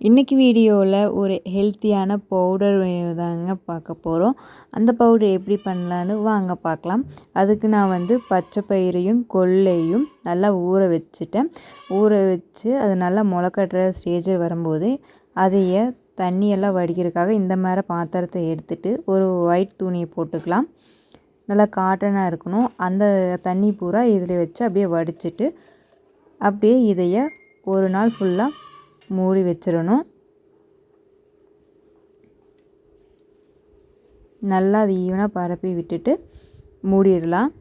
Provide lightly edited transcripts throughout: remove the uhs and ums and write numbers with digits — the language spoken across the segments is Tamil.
இன்றைக்கி வீடியோவில் ஒரு ஹெல்த்தியான பவுடர் தாங்க பார்க்க போகிறோம். அந்த பவுடர் எப்படி பண்ணலான்னு வாங்க பார்க்கலாம். அதுக்கு நான் பச்சை பயிரையும் கொள்ளையும் நல்லா ஊற வச்சுட்டேன். ஊற வச்சு அது நல்லா முளைக்கட்டுற ஸ்டேஜில் வரும்போது அதைய தண்ணியெல்லாம் வடிக்கிறதுக்காக இந்த மாதிரி பாத்திரத்தை எடுத்துகிட்டு ஒரு ஒயிட் துணியை போட்டுக்கலாம். நல்லா காட்டனாக இருக்கணும். அந்த தண்ணி பூரா இதில் வச்சு அப்படியே வடிச்சிட்டு அப்படியே இதைய ஒரு நாள் ஃபுல்லாக மூடி வச்சிடணும். நல்லா அது ஈவனாக பரப்பி விட்டுட்டு மூடிடலாம்.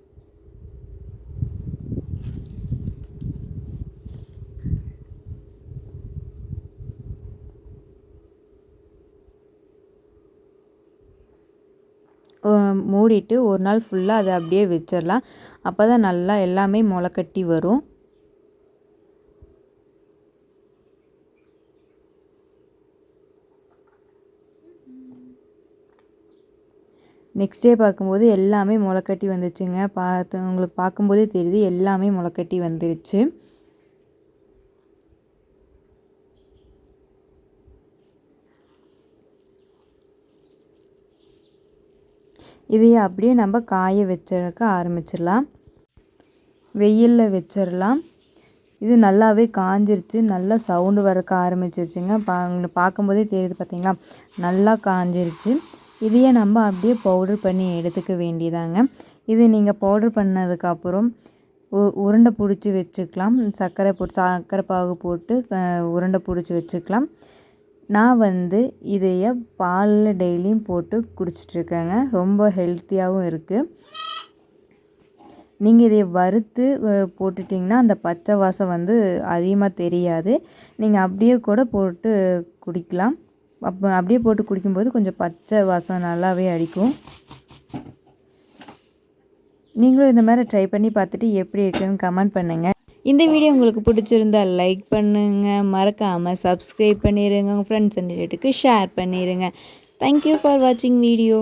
மூடிட்டு ஒரு நாள் ஃபுல்லாக அதை அப்படியே வச்சிடலாம். அப்போ தான் நல்லா எல்லாமே முளைக்கட்டி வரும். நெக்ஸ்ட் டே பார்க்கும்போது எல்லாமே முளைக்கட்டி வந்துச்சுங்க. உங்களுக்கு பார்க்கும்போதே தெரியுது எல்லாமே முளைக்கட்டி வந்துருச்சு. இதையே அப்படியே நம்ம காய வச்சிருக்க ஆரம்பிச்சிடலாம். வெயிலில் வச்சிடலாம். இது நல்லாவே காஞ்சிருச்சு. நல்லா சவுண்டு வரக்க ஆரம்பிச்சிருச்சுங்க. உங்களுக்கு பார்க்கும்போதே தெரியுது பார்த்தீங்களா, நல்லா காஞ்சிருச்சு. இதையே நம்ம அப்படியே பவுடர் பண்ணி எடுத்துக்க வேண்டியதாங்க. இது நீங்கள் பவுடர் பண்ணதுக்கப்புறம் உருண்டை பிடிச்சி வச்சுக்கலாம். சர்க்கரை பாகு போட்டு உருண்டை பிடிச்சி வச்சுக்கலாம். நான் இதைய பாலில் டெய்லியும் போட்டு குடிச்சிட்ருக்கேங்க. ரொம்ப ஹெல்த்தியாகவும் இருக்குது. நீங்கள் இதை வறுத்து போட்டுட்டிங்கன்னா அந்த பச்சை வாசம் அதிகமாக தெரியாது. நீங்கள் அப்படியே கூட போட்டு குடிக்கலாம். அப்படியே போட்டு குடிக்கும்போது கொஞ்சம் பச்சை வாசம் நல்லாவே அடிக்கும். நீங்களும் இந்த மாதிரி ட்ரை பண்ணி பார்த்துட்டு எப்படி இருக்குன்னு கமெண்ட் பண்ணுங்கள். இந்த வீடியோ உங்களுக்கு பிடிச்சிருந்தால் லைக் பண்ணுங்கள். மறக்காமல் சப்ஸ்கிரைப் பண்ணிடுங்க. உங்கள் ஃப்ரெண்ட்ஸ் அண்ட் ரிலேட்டிவ்க்கு ஷேர் பண்ணிடுங்க. தேங்க்யூ ஃபார் வாட்சிங் வீடியோ.